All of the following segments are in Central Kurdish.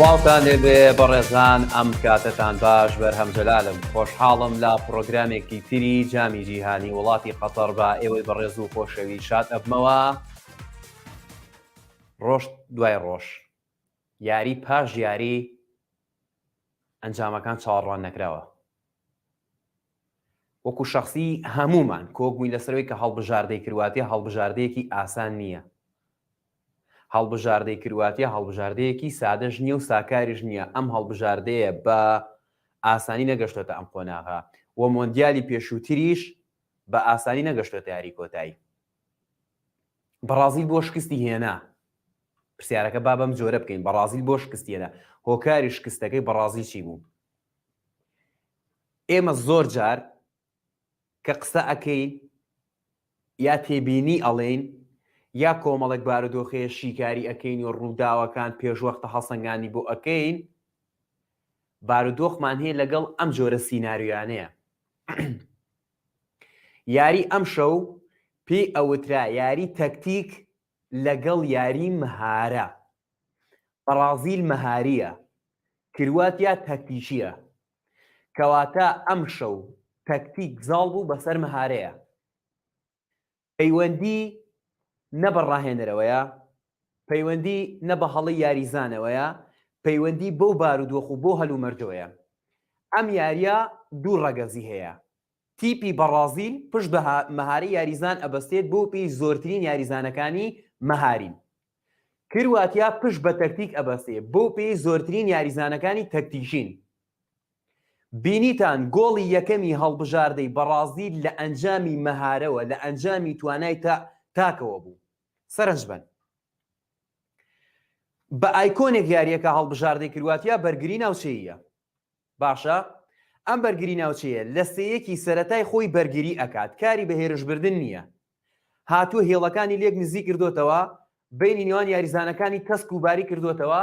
سڵاوتان لێبێ بەڕێزان ئەم کاتتان باش بەرهەمجەلالم خۆشحاڵم لە پرۆگرامێکی تری جامی جیهانی وڵاتی قەتەر بە ئێوەی بەڕێز و خۆشەوی شاد ئەبمەوە ڕۆژ دوای ڕۆژ یاری پاش یاری ئەنجامەکان چاوەڕوان نەکراوە وەکو شەخصی هەمومان کۆبووین لەسەرەوەی کە هەڵبژاردەی کرواتیا هەڵبژاردەیەکی ئاسان نییە هەڵبژاردەی کرواتیا هەڵبژاردەیەکی سادەش نییە و ساکاریش نییە ئەم هەڵبژاردەیە بە ئاسانی نەگەشتۆتە ئەم قۆناغا و مۆندیالی پێشووتریش بە ئاسانی نەگەشتۆتە یاری کۆتایی بەرازیل بۆ شکستی هێنا پرسیارەکە با بەم جۆرە بکەین بەرازیل بۆ شکستی هێنا هۆکاری شکستەکەی بەرازیل چی بوو ئێمە زۆر جار کە قسە ئەکەین یا تێبینی ئەڵێین یا کۆمەڵێک بارودۆخەیە شیکاری ئەەکەین و ڕووداوەکان پێشوەختە هەڵسەنگانی بۆ ئەەکەین بارودۆخمان هەیە لەگەڵ ئەم جۆرە سیناریویانەیە یاری ئەم شەو پێی ئەوترا یاری تەکتیک لەگەڵ یاری مەهارە بەرازیل مەهاریە کرواتیا تەکتیکیە کەواتە ئەم شەو تەکتیک زاڵ بوو بەسەر مەهارەیە پەیوەندی نە بە ڕاهێنەرەوەیە پەیوەندی نە بە هەڵی یاریزانەوەیە پەیوەندی بەو بارودۆخ و بۆ هەلومەرجەوەیە ئەم یاریە دوو ڕەگەزی هەیە تیپی بەرازیل پشت بە مەهاری یاریزان ئەبەستێت بۆ پێی زۆرترین یاریزانەکانی مەهارین کرواتیا پشت بە تەکتیک ئەبەستێت بۆ پێی زۆرترین یاریزانەکانی تەکتیکین بینیتان گۆڵی یەکەمی هەڵبژاردەی بەرازیل لە ئەنجامی مەهارەوە لە ئەنجامی توانای تاکەوە بوو سەرنج بن بە ئایکۆنێک یاریەکە هەڵبژاردەی کرواتیا بەرگری ناوچەیە باشە ئەم بەرگری ناوچەیە لە سەیەکی سەرەتای خۆی بەرگری ئەکات کاری بە هێرشبردن نییە هاتووە هێڵەکانی لێک نزیک کردوتەوە بینی نێوان یاریزانەکانی تەسک و باری کردوتەوە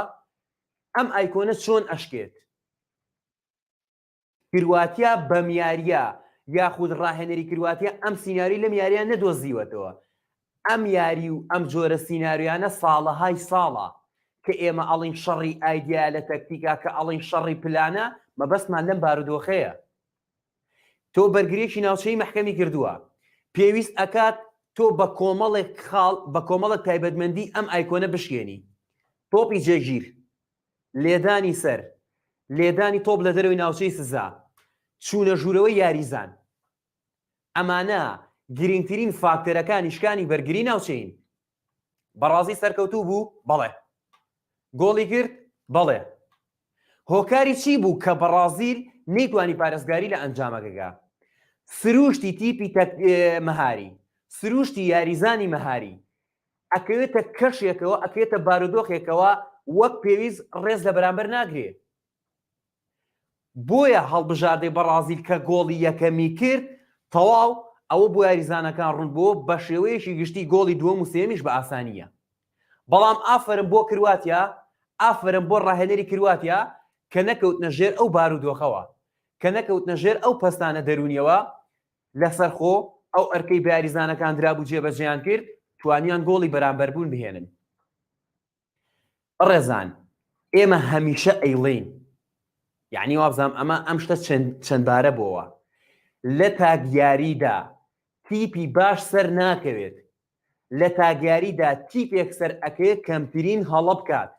ئەم ئایکۆنە چۆن ئەشکێت کرواتیا بەم یاریە یاخود ڕاهێنەری کرواتیا ئەم سیناری لەم یاریان نەدۆزیوەتەوە ئەم یاری و ئەم جۆرە سیناریویانە ساڵەهای ساڵە کە ئێمە ئەڵین شەڕی ئایدیا لە تەکتیکا کە ئەڵین شەڕی پلانە مەبەستمان لەم بارودۆخەیە تۆ بەرگریەکی ناوچەی مەحکەمی کردووە پێویست ئەکات تۆ بە کۆمەڵێک خاڵ بە کۆمەڵێک تایبەتمەندی ئەم ئایکۆنە بشکێنی تۆپی جێگیر لێدانی سەر لێدانی تۆپ لە دەرەوەی ناوچەی سزا چوونە ژوورەوەی یاریزان ئەمانە گرنگترین فاکتەرەکانی شکانی بەرگری ناوچەین بەڕازی سەرکەوتوو بوو بەڵێ گۆڵی کرد بەڵێ هۆکاری چی بوو کە بەرازیل نەیتوانی پارێزگاری لە ئەنجامەکەگا سروشتی تیپی مەهاری سروشتی یاریزانی مەهاری ئەکەوێتە کەشێکەوە ئەکەوێتە بارودۆخێکەوە وەک پێویست ڕێز لە بەرامبەر ناگرێت بۆیە هەڵبژاردەی بەرازیل کە گۆڵی یەکەمی کرد تەواو ئەوە بۆ یاریزانەکان ڕوون بۆ بە شێوەیەکی گشتی گۆڵی دووەم و سێمیش بە ئاسانیە بەڵام ئافرم بۆ کرواتیا ئافرم بۆ ڕاهێنەری کرواتیا کە نەکەوتنە ژێر ئەو بارودۆخەوە کە نەکەوتنە ژێر ئەو پەستانە دەرونیەوە لەسەرخۆ ئەو ئەرکەی بە یاریزانەکان درابوو جێبەجێیان کرد توانیان گۆڵی بەرامبەربوون بهێنن ڕێزان ئێمە هەمیشە ئەیڵێین یعنی وابزانام ئەمە ئەم شتە چەندبارە بۆەوە لە تاگیاریدا تیپی باش سەر ناکەوێت لە تاگیاریدا تیپێک سەر ئەکەوێت کەمترین هەڵە بکات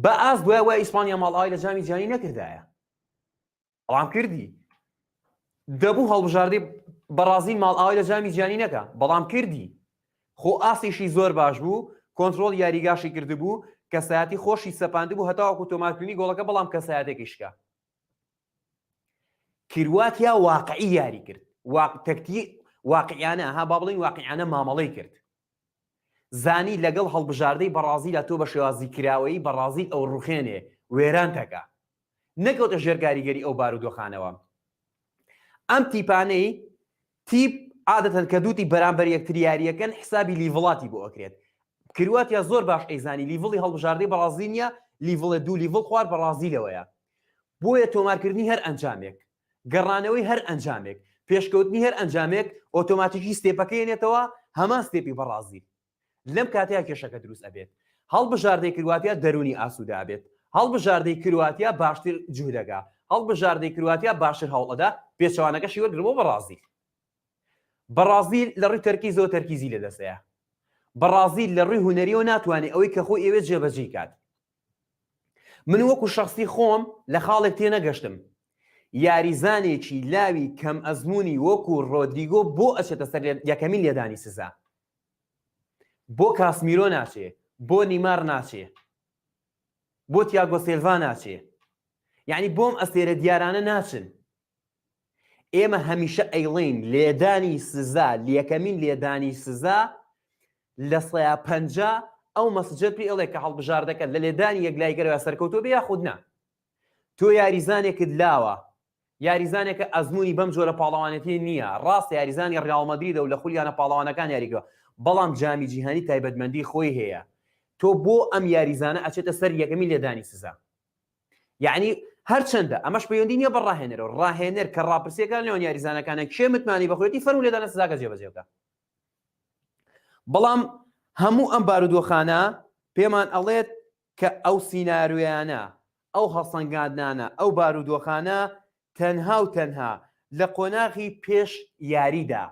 بە ئاست دوای وای ئیسپانیا ماڵئاوای لە جامی جیهانی نەکردایە بەڵام کردی دەبوو هەڵبژاردەی بەرازیل ماڵئاوای لە جامی جیهانی نەکە بەڵام کردی خۆ ئاسیشی زۆر باش بوو کۆنتڕۆڵ یاریگاشی کردبوو کەسایەتی خۆشی سەپاند بوو هەتاوەکو تۆمارکردنی گۆڵەکە بەڵام کەسایەتێکی شکا کرواتیا واقعی یاری کرد تەکتی واقعیانە ها با بڵین واقعیانە مامەڵەی کرد زانی لەگەڵ هەڵبژاردەی بەرازیلە تۆ بە شێوازی کراوەیی بەرازیل ئەو ڕوخێنێ وێران تەکە نەکەوتە ژێر کاریگەری ئەو بارودۆخانەوە ئەم تیپانەی تیپ عادەتەن کە دووتی بەرامبەر یەکتری یاریەکەن حسابی لیڤڵاتی بۆ ئەکرێت کرواتیا زۆر باش ئەیزانی لیڤڵی هەڵبژاردەی بەرازیل نیە لیڤڵە دوو لیڤڵ خوار بەرازیلەوەیە بۆیە تۆمارکردنی هەر ئەنجامێک گەڕانەوەی هەر ئەنجامێک پێشکەوتنی هەر ئەنجامێک ئۆتۆماتیکی ستێپەکەی هێنێتەوە هەمان ستێپی بەرازیل لەم کاتەیە کێشەکە دروست ئەبێت هەڵبژاردەی کرواتیا دەرونی ئاسوودا بێت، هەڵبژاردەی کرواتیا باشتر جوودەگا، هەڵبژاردەی کرواتیا باشتر هەوڵەدا پێچەوانەکەشی وەرگرمەوە بەڕازیل. بەڕازیل لە ڕووی تەرکی زۆر تەرکیزی لەدەستەیە. بەڕازیل لە ڕووی هونەریەوە ناتوانێت ئەوەی کە خۆی ئێوێ جێبەجێ کات. من وەکو شخصی خۆم لە خاڵێک تێنەگەشتم. یاریزانێکی لاوی کەم ئەزمموی وەکو ڕۆدریگۆ بۆ ئەچێتە سەر یەکەمین لێدانی سزا. بۆ کاسمیرۆ ناچێ، بۆ نیمار ناچێ، بۆ تیاگۆ سێلڤا ناچێ. یعنی بۆم ئەستێرە دیارانە ناچن. ئێمە هەمیشە ئەیڵین لێدانی سزا، یەکەمین لێدانی سزا لە 150 ئەو مەسجد پێ ئەڵێ کە هەڵبژاردەکە لە لێدانی یەکلایگەرەوە سەرکەوتۆ بێ یاخود نا. تۆ یاریزانێکت لاوە، یاریزانێکە ئەزمموی بەم جۆرە پاڵەوانێتی نییە. ڕاست یاریزانی ڕیاڵ مەدریدە و لە خولیانە پاڵەوانەکان یاریگەوە، بەڵام جامی جیهانی تایبەتمەندی خۆی هەیە. تۆ بۆ ئەم یاریزانە ئەچێتە سەر یەکەمین لێدانی سزا. یعنی هەرچەندە ئەمەش پەیوەندی نییە بە ڕاهێنەرەوە، ڕاهێنەر کە ڕاپرسیەکان لەوەن یاریزانەکانە کێ متمانی بەخۆیەتی فەرموو لێدانە سزاکە جێبەجێ بکە. بەڵام هەموو ئەم بارودۆخانە پێمان ئەڵێت کە ئەو سیناریۆیانە، ئەو هەڵسەنگاندانە، ئەو بارودۆخانە تەنها و تەنها لە قۆناغی پێش یاریدا،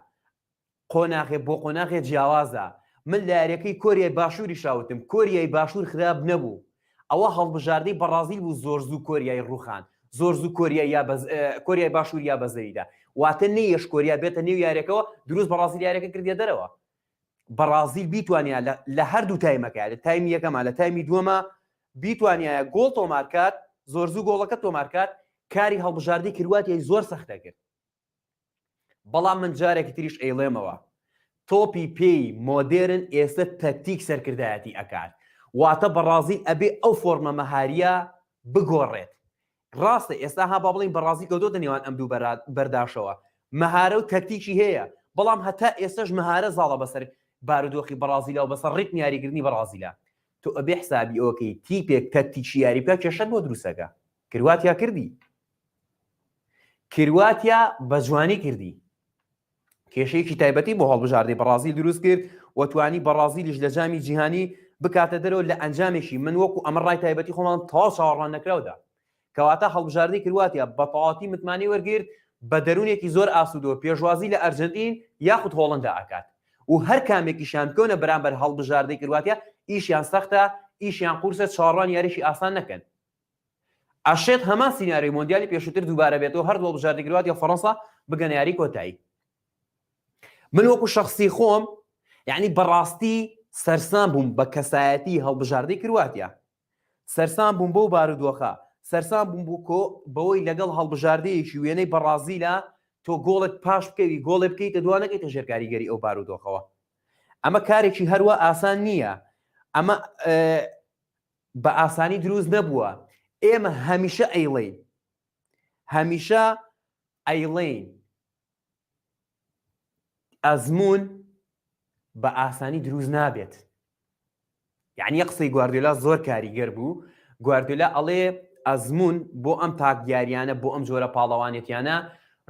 قۆناغێ بۆ قۆناغێ جیاوازە. من لە یاریەکەی کۆریای باشووری شاوتم، کۆریای باشوور خراپ نەبوو. ئەوە هەڵبژاردەی بەڕازیل بوو زۆر زوو کۆریای ڕووخان، زۆر زوو کۆریای باشوور یا بەزەریدا. واتە نەیەش کۆریا بێتە نێو یاریەکەەوە دروست بەڕازیل یاریەکە کردێ دەرەوە. بەڕازیل بیتوانیا لە هەردوو تایمەکە، لە تایمی یەکەمە لە تایمی دووەمە بیتوانایە گۆڵ تۆمارکات، زۆر زوو گۆڵەکە تۆمارکات، کاری هەڵبژاردەی کرواتیای زۆر سەختە کرد. بەڵام من جارێکی تریش ئەیڵێمەوە تۆپی پێی مۆدێرن ئێستا تەکتیک سەرکردایەتی ئەکات. واتە بەڕازیل ئەبێ ئەو فۆرمە مەهاریە بگۆڕێت. ڕاستە ئێستا ها با بڵین بەڕازیل کەوتۆتە نێوان ئەم دوو بەرداشەوە، مەهارە و تەکتیکی هەیە، بەڵام هەتا ئێستاش مەهارە زاڵە بەسەر بارودۆخی بەڕازیلە و بەسەر ڕیتمی یاریگرنی بەڕازیلە. تۆ ئەبێ حسابی ئەوەکەی تیپێک تەکتیکی یاری بکە کێشەت بۆ دروستەکە. کرواتیا کردی، کرواتیا بە جوانی کردی، کێشەیەکی تایبەتی بۆ هەڵبژاردەی بەڕازیل دروست کرد و توانی بەڕازیلیش لە جامی جیهانی بکاتە دەرەوە لە ئەنجامێکی من وەکو ئەمە ڕای تایبەتی خۆمان تا چاوەڕوان نەکراودا. کەواتە هەڵبژاردەی کرواتیا بە تەواوەتی متمانی وەرگرت بە دەرونێکی زۆر ئاسوودەوە پێشوازی لە ئەرجنتین یاخود هۆڵەندا ئاکات. و هەر کامێکیشان بکەونە بەرامبەر هەڵبژاردەی کرواتیا ئیشیان سەختە، ئیشیان قورسە، چاڕوان یاریشی ئاسان نەکەن. ئەشێت هەمان سیناریۆی مۆندیالی پێشووتر دووبارە بێتەوە، هەردوو هەڵبژاردەی کرواتیا و فەڕەنسا بگەنە یاری کۆتایی. من وەکو شخصی خۆم یعنی بەڕاستی سەرسان بووم بە کەسایەتی هەڵبژاردەی کرواتیا، سەرسان بووم بۆ بارودۆخە، سەرسان بووم بەوەی لەگەڵ هەڵبژاردەیەکی وێنەی بەڕازیلە تۆ گۆڵت پاش بکەوی، گۆڵێ بکەیتە دوانەکەیتە ژێر کاریگەری ئەو بارودۆخەوە. ئەمە کارێکی هەروە ئاسان نییە، ئەمە بە ئاسانی دروست نەبووە. ئێمە هەمیشە ئەیڵێن ئەزمون بە ئاسانی دروست نابێت. یعنی قسەی گواردیۆلا زۆر کاریگەر بوو. گواردیۆلا ئەڵێ ئەزمون بۆ ئەم تاکدیاریانە، بۆ ئەم جۆرە پاڵەوانێتیانە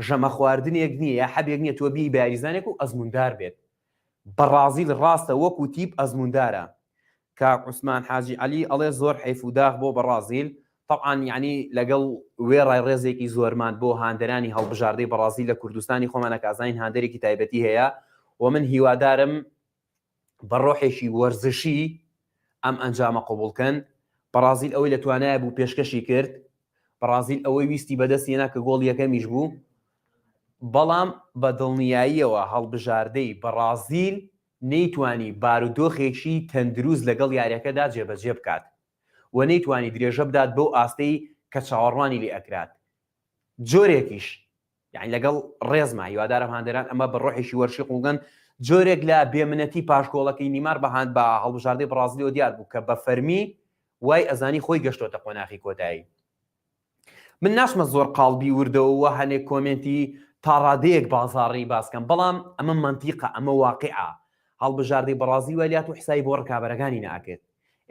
ژەمە خواردنێک نییە، یا حەبێک نییە تۆ بی باریزانێک و ئەزموندار بێت. بەڕازیل ڕاستە وەکو تیپ ئەزموندارە. کاک عوسمان حاجی عەلی ئەڵێ زۆر حەیف و داغ بۆ بەڕازیل. طبعاً یعنی لەگەڵ وێڕای ڕێزێکی زۆرمان بۆ هاندەرانی هەڵبژاردەی بەڕازیل لە کوردستانی خۆمانە کازانین هاندەرێکی تایبەتی هەیە و من هیوادارم بە ڕۆحێکی وەرزشی ئەم ئەنجامە قبوڵکەن. بەڕازیل ئەوەی لە توانایە بوو پێشکەشی کرد، بەڕازیل ئەوەی ویستی بەدەستێنا کە گۆڵ یەکەمیش بوو، بەڵام بە دڵنیاییەوە هەڵبژاردەی بەڕازیل نەیتوانی بارودۆخێکی تەندروست لەگەڵ یاریەکەدا جێبەجێ بکات و نەیتوانی درێژە بدات بەو ئاستەی کە چاوەڕوانی لێ ئەکرات. جۆرێکیش یعنی لەگەڵ ڕێزما هیوادارم هاندەران ئەمە بە ڕۆحێکی وەرشی قوڵگەن جۆرێک لە بێمنەتی پاشکۆڵەکەی نیمار بەهاند بە هەڵبژاردەی بەڕازیلەوە دیار بوو کە بە فەرمی وای ئەزانی خۆی گەشتۆتە قۆناغی کۆتایی. من ناشمە زۆر قاڵبی وردەوە هەنێک کۆمنتی تا ڕادەیەک بازاڕی باسکەم، بەڵام ئەمە منتیقە، ئەمە واقعە. هەڵبژاردەی بەڕازیل وەلیات و حسابی بۆ ڕکابەرەکانی ناکرێت.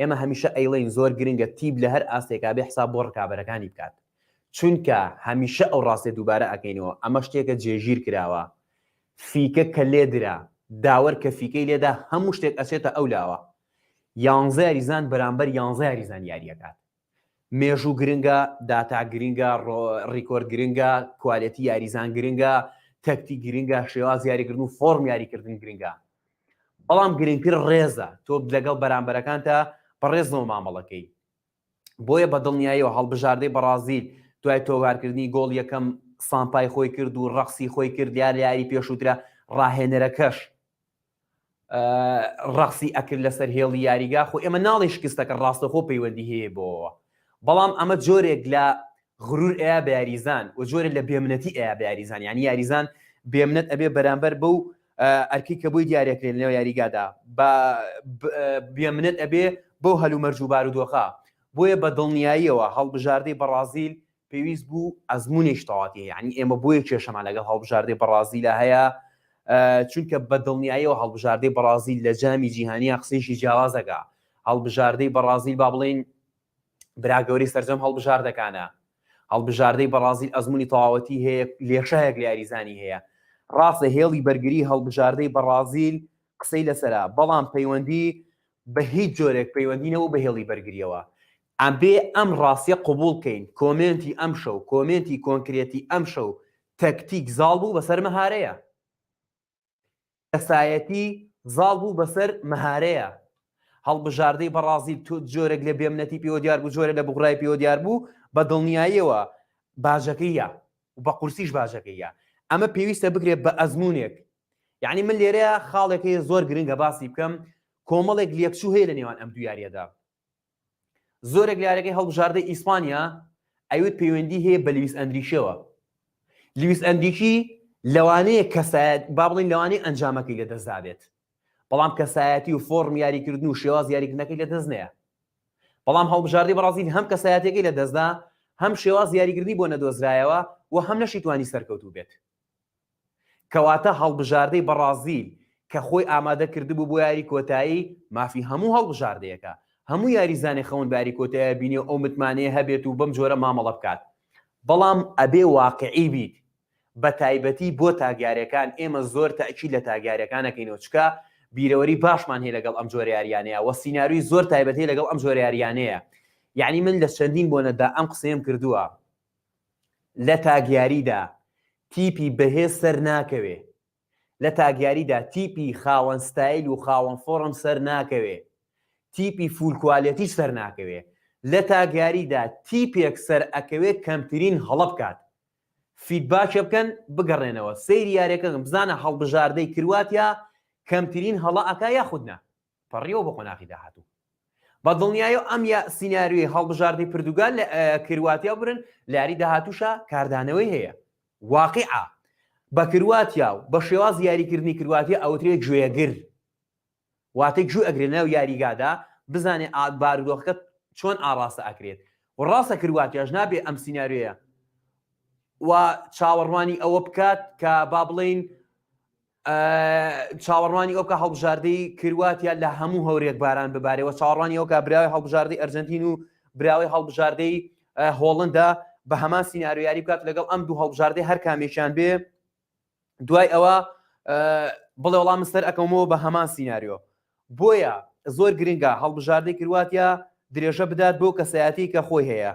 ئێمە هەمیشە ئەیڵین زۆر گرنگە تیب لە هەر ئاستێکا بێ حساب بۆ ڕکابەرەکانی بکات، چونکە هەمیشە ئەو ڕاستێ دووبارە ئەکەینەوە. ئەمە شتێکە جێژیر کراوە، فیکە کە لێدرا، داوەر کە فیکەی لێدا هەموو شتێک ئەچێتە ئەو لاوە. 11 یاریزان بەرامبەر 11 یاریزان یاریەکات. مێژوو گرنگە، داتا گرنگە، ڕیکۆرد گرنگە، کوالەتی یاریزان گرنگە، تەکتی گرنگە، شێواز یاریکردن و فۆرم یاریکردن گرنگە. بەڵام گرنگتر ڕێزە، تۆ لەگەڵ بەرامبەرەکانتە بەڕێزەوە مامەڵەکەی. بۆیە بە دڵنیاییەوە هەڵبژاردەی بەرازیل دوای تۆگارکردنی گۆڵ یەکەم سامپای خۆی کرد و ڕەقسی خۆی کرد یار یاری پێشووترە ڕاهێنەرەکەش ڕەقسی ئەکرد لەسەر هێڵی یاریگا خۆ ئێمە ناڵی شکستەکە ڕاستەخۆ پەیوەندی هەیە بۆەوە. بەڵام ئەمە جۆرێک لە غرور ئەیە بە یاریزان و جۆرێک لە بێمنەتی ئەیە بە یاریزان، یعنی یاریزان بێمنەت ئەبێ بەرامبەر بەو ئەرکی کە بۆی دیارەکرێن لەو یاریگادا بە بێمنەت ئەبێ بەو هەلو مەرج و بارودۆخە. بۆیە بە دڵنیاییەوە هەڵبژاردەی بەرازیل پێویست بوو ئەزمونێک تەواتی، یعنی ئێمە بۆیە کێشەمان لەگەڵ هەڵبژاردەی بەرازیلە هەیە، چونکە بە دڵنیاییەوە هەڵبژاردەی بەرازیل لە جامی جیهانیە قسەیشی جیاوازەکە. هەڵبژاردەی بەرازیل با بڵێن براگەوری سەرجەم هەڵبژاردەکانە. هەڵبژاردەی بەرازیل ئەزمونی تەواوەتی هەیە، لێشەیەک لە یاریزانی هەیە. ڕاستە هێڵی بەرگری هەڵبژاردەی بەرازیل قسەی لەسەرا، بەڵام پەیوەندی بە هیچ جۆرێک پەیوەندینەوە بە هێڵی بەرگریەوە. ئەبێ ئەم ڕاستیە قبول بکەین. کۆمنتی ئەم شەو، کۆمنتی کۆنکرێتی ئەم شەو تەکتیک زاڵ بوو بەسەر مەهارەیە، کەسایەتی زاڵ بوو بەسەر مەهارەیە. هەڵبژاردەی بەرازیل جۆرێک لە بێمنەتی پێوە دیار بوو، جۆرە لە بغڕای پێوە دیار بوو، بە دڵنیاییەوە باژەکەیە و بە قورسیش باژەکەیە. ئەمە پێویستە بکرێت بە ئەزمونێک. یعنی من لێرەیە خاڵێکی زۆر گرنگە باسی بکەم، کۆمەڵێک لێکچوو هەیە لە نێوان ئەم دوو یاریەدا. زۆرێک لە یاریەکەی هەڵبژاردەی ئیسپانیا ئەوێت پەیوەندی هەیە بە لیویس ئەندریشەوە. لیویس ئەندریشی لەوانەیە کەسایەت با بڵین لەوانەیە ئەنجامەکەی لەدەستدابێت، بەڵام کەسایەتی و فۆرم یاریکردن و شێواز یاریکردنەکەی لەدەست نەیە. بەڵام هەڵبژاردەی بەرازیل هەم کەسایەتەکەی لەدەستدا، هەم شێواز یاریکردنی بۆ نەدۆزرایەوە و هەم نەشی توانی سەرکەوتوو بێت. کەواتە هەڵبژاردەی بەرازیل کە خۆی ئامادە کردبوو بۆ یاری کۆتایی، مافی هەموو هەڵبژاردەیەەکە، هەموو یاریزانێ خەون باری کۆتایە بینێ ئەو متمانەیە هەبێت و بەم جۆرە مامەڵە بکات. بەڵام ئەبێ واقعی بیت، بە تایبەتی بۆ تاگیارەکان. ئێمە زۆر تاکید لە تاگیارەکانەکەینەوە، چکە بیرەوەری باشمان هەیە لەگەڵ ئەم جۆرە یاریانەیە و سیناروی زۆر تایبەت هەیە لەگەڵ ئەم جۆرە یاریانەیە. یعنی من لە چەندین بۆنەدا ئەم قسەیم کردووە، لە تاگیاریدا تیپی بەهێز سەر ناکەوێ، لە تاگیاریدا تیپی خاوەن ستایل و خاوەن فۆڕم سەر ناکەوێ، تیپی فول کوالەتی سەر ناکەوێ. لە تاگیاریدا تیپێک سەر ئەکەوێ کەمترین هەڵە بکات، فیدباکە بکەن بگەڕێنەوە. سەیری یاریەکەم بزانە هەڵبژاردەی کرواتیا کەمترین هەڵە ئەکا یاخودنا پەڕیەوە بە قۆناغی داهاتوو. بە دڵنیایە ئەم سیناریۆی هەڵبژاردەی پردوگال لە کرواتیا برن لە یاری داهاتووشە کاردانەوەی هەیە. واقعە بە کرواتیا و بە شێواز یاریکردنی کرواتیا ئەوترێ گوێگر، واتە گوێ ئەگرێنە و یاریگادا بزانێ بارودۆخەکە چۆن ئاڕاستە ئەکرێت. و ڕاستە کرواتیاش نابێ ئەم سیناریۆیە و چاوەڕوانی ئەوە بکات کە با بڵین چاوەڕوانی ئەو کە هەڵبژاردەی کرواتیا لە هەموو هەورێک باران ببارێەوە، چاوەڕوانی ئەو کە براوی هەڵبژاردەی ئەرجەنتین و براوی هەڵبژاردەی هۆڵندا بە هەمان سیناریۆ یاری بکات لەگەڵ ئەم دوو هەڵبژاردەی هەر کامێکیان بێ، دوای ئەوە بڵێ وەڵام سەر ئەکەمەوە بە هەمان سیناریۆ. بۆیە زۆر گرنگە هەڵبژاردەی کرواتیا درێژە بدات بۆ کەسایەتی کە خۆی هەیە،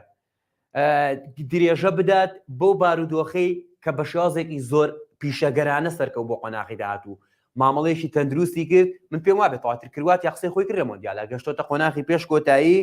درێژە بدات بۆ بارودۆخەی کە بە شێوازێکی زۆر پیشەگەرانە سەرکەوت بۆ قۆناغی داهاتوو. مامەڵەیەکی تەندروستی کرد، من پێم وابێت تەواتر کرواتیا قسەی خۆی کرد لە مۆندیالە، گەشتۆتە قۆناغی پێش کۆتایی.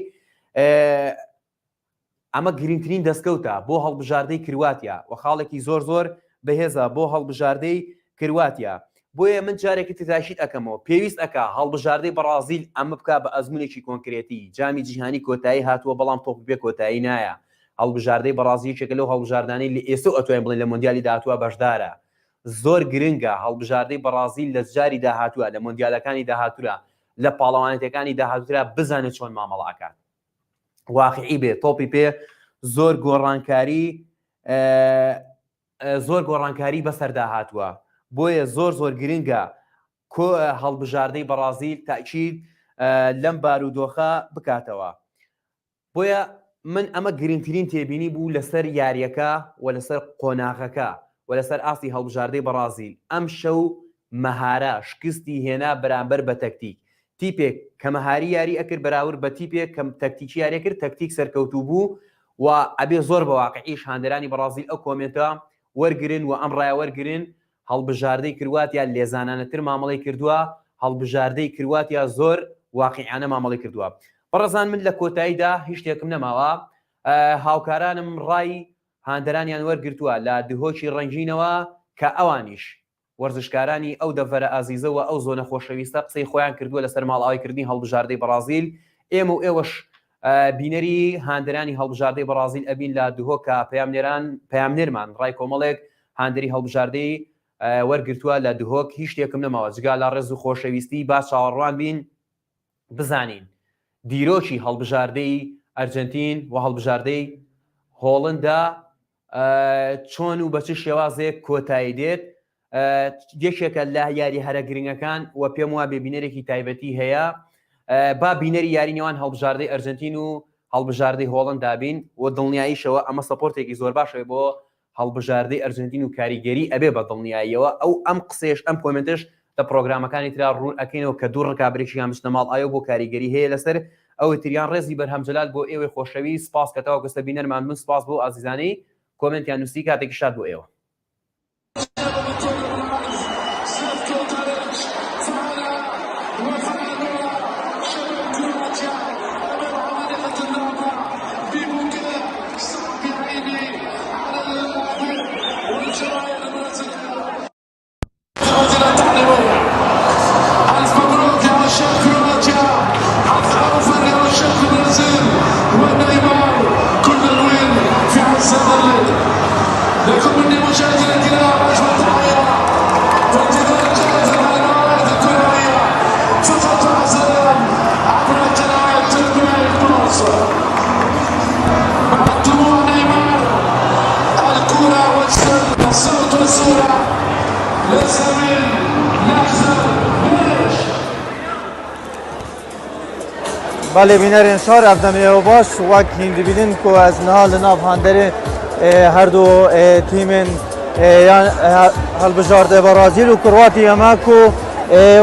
ئەمە گرنگترین دەستکەوتە بۆ هەڵبژاردەی کرواتیا و خاڵێکی زۆر زۆر بەهێزە بۆ هەڵبژاردەی کرواتیا. بۆیە من جارێکی تاشید ئەەکەمەوە، پێویست ئەکا هەڵبژاردەی بەرازیل ئەمە بکە بە ئەزمونێکی کۆنکرێتی. جامی جیهانی کۆتایی هاتووە بەڵام تۆپ بێ کۆتایی نایە. هەڵبژاردەی بەرازیل چێکە لەو هەڵبژاردانەی لە ئێستا ئەتوانین بڵێن لە مۆندیالی داهاتووە بەشدارە. زۆر گرنگە هەڵبژاردەی بەرازیل لە جاری داهاتووە، لە مۆندیالەکانی داهاتوورە، لە پاڵەوانێتەکانی داهاتوورە بزانێت چۆن مامەڵە ئەکات، واقعی بێ، تۆپی پێ زۆر گۆڕانکاری بەسەردا هاتووە. بۆیە زۆر گرنگە هەڵبژاردەی بەرازیل تاکید لەم بارودۆخە بکاتەوە. بۆیە من ئەمە گرنگترین تێبینی بوو لەسەر یاریەکە و لەسەر قۆناغەکە و لەسەر ئاستی هەڵبژاردەی بەرازیل. ئەم شەو مەهارە شکستی هێنا بەرامبەر بە تەکتیک. تیپێک کە مەهاری یاری ئەکرد بەراورد بە تیپێک کەم تەکتیکی یاری کرد تەکتیک سەرکەوتوو بوو و ئەبێ زۆر بە واقعیش هاندەرانی بەرازیل ئەو کۆمنتە وەرگرن و ئەم ڕایە وەرگرن هەڵبژاردەی کرواتیا لێزانانەتر مامەڵی کردووە هەڵبژاردەی کرواتیا زۆر واقعیانە مامەڵی کردووە بەڕێزان من لە کۆتاییدا هیچ شتێکم نەماوە هاوکارانم ڕای هاندەرانیان وەرگرتووە لە دهۆکی ڕەنگینەوە کە ئەوانیش وەرزشکارانی ئەو دەڤەرە ئازیزەوە ئەو زۆنە خۆشەویستە قسەی خۆیان کردووە لەسەر ماڵاوایکردنی هەڵبژاردەی بەرازیل ئێمە و ئێوەش بینەری هاندەرانی هەڵبژاردەی بەرازیل ئەبین لە دهۆکە پەیامنێرمان ڕای کۆمەڵێک هاندەری هەڵبژاردەی وەرگرتووە لە دهۆک هیچ شتێکم نەماوە جگا لە ڕێز و خۆشەویستی با چاوەڕوان بین بزانین دیرۆکی هەڵبژاردەی ئەرجنتین و هەڵبژاردەی هۆڵندا چۆن و بە چ شێوازێک کۆتایی دێت یەکێکە لە یاری هەرە گرنگەکان و پێم وایە بێبینەرێکی تایبەتی هەیە با بینەری یارینەوان هەڵبژاردەی ئەرجنتین و هەڵبژاردەی هۆڵند دابین و دڵنیاییشەوە ئەمە سەپۆرتێکی زۆر باشە بۆ هەڵبژاردەی ئەرجنتین و کاریگەری ئەبێ بە دڵنیاییەوە ئەو ئەم قسێش ئەم کۆمنتش لە پرۆگرامەکانی ترا ڕوون ئەکەینەوە کە دوو ڕکابرێکی هەمشتە ماڵ ئایا بۆ کاریگەری هەیە لەسەر ئەو تریان ڕێزی بەرهەمجەلال بۆ ئێوەی خۆشەوی سپاس کەتەوە گەستە بینەرمان من سپاس بۆ ئازیزانەی کۆمنتیان نووسی کاتێکی شاد بۆ ئێوە بله بینرین شهر افدمیه و باش وقت هندی بیدین که از نهال ناف هندره هر دو تیم هالبجارده برازیل و کرواتیا ماکو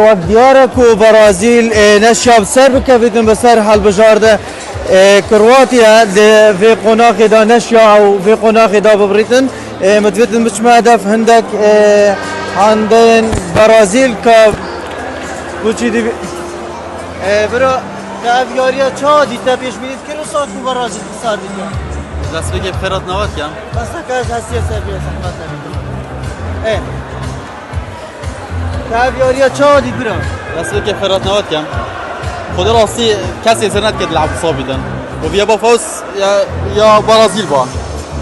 وقت دیاره که برازیل نشاب سر بکویدن بسر هالبجارده کرواتیا في قناخ دا نشیا او في قناخ دا ببریتن متویتن بچما هدف هندک هندن برازیل که بچی دی برو تابیاریا چا دیتا پیش بینید که رو ساعت کو برازیل بسار دیتا دست بگه خیرات نوات کم بس نکاش هستی سربیه سخمت نبید تابیاریا چا دید برو دست بگه خیرات نوات کم خود راستی کسی زرنت که لعب صابی دن و بیا با فوز یا برازیل با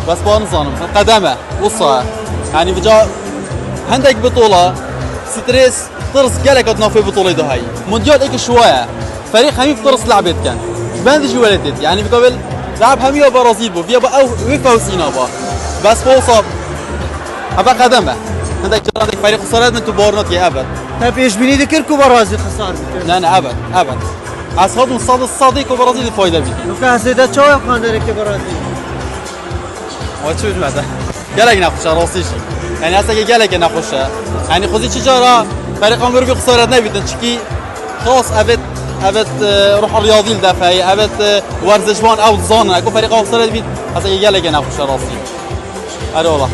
بس با نظام قدمه وصا يعني بجا عندك بطولة ستريس طرس قالك تنافي بطولة ده هاي مونديال ايك شوية فريق همي طرس لعبت كان باندج ولدت يعني بقبل لعب همي برازيل بو فيها بقى وفوزينا با بس فوصاب هبا قدمه عندك فريق خسارات من تبورنات يا ابد طيب ايش بني ذكركم برازيل خسارة لا ابد اصحاب الصديق وبرازيل الفايدة بيجي لو كان سيدا شو يقان ذلك برازيل وتشوف ماذا قالك ناقش راسيش يعني هسه قالك ناقش يعني خذي تجارة فريق عمره بخسارة نبيت تشكي خلاص ابد روح الرياضي الدفاعي ابد ورزشوان او زانا اكو فريق خسارة نبيت هسه قالك ناقش راسي هذا والله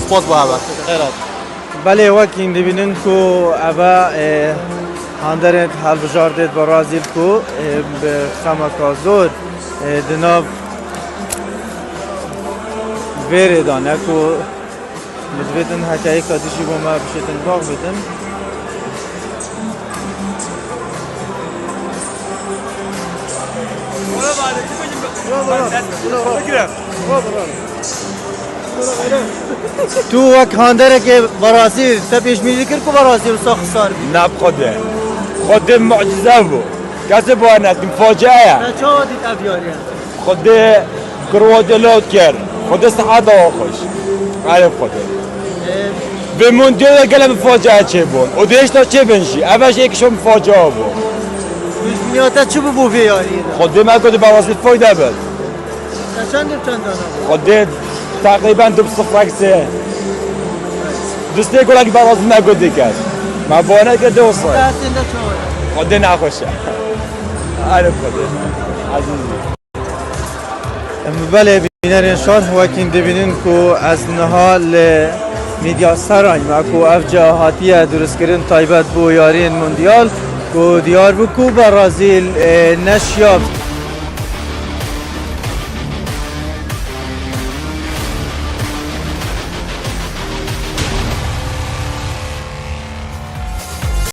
سبورت بها خيرات بله وكين دبینن کو ابا هندرت حال بجاردت برازیل کو به خمکازور دناب ویره دانه کو مدویدن حکایی کادیشی با ما بشیتن باغ بیدن تو وقت هندره که برازیل تبیش می‌ذکر که برازیل ساخ خسار بید ناب خود معجزه بو کسی بانه مفاجأه نه چه دید ابیاریا خود کرواتیا لود کرد خود استحاده خوش عارف خود به موندیال گله مفاجأه چه بود و دیش تا چه بنشی اولش یکیشون مفاجأه بود میاتا چه بو بیاری خود ما گفت برازیل فایده بود چند دانه خود تقریبا 2-0 دسته گل اگه برازیل نگفت کرد ما بونه که دو سال خدا نخوشه عارف خدا عزیزی بله بینرین شان وکین دبینین کو از نهال میدیا سرای ما کو افجا هاتیه درست کردن تایبت بو یارین موندیال کو دیار بو کو برازیل نشیافت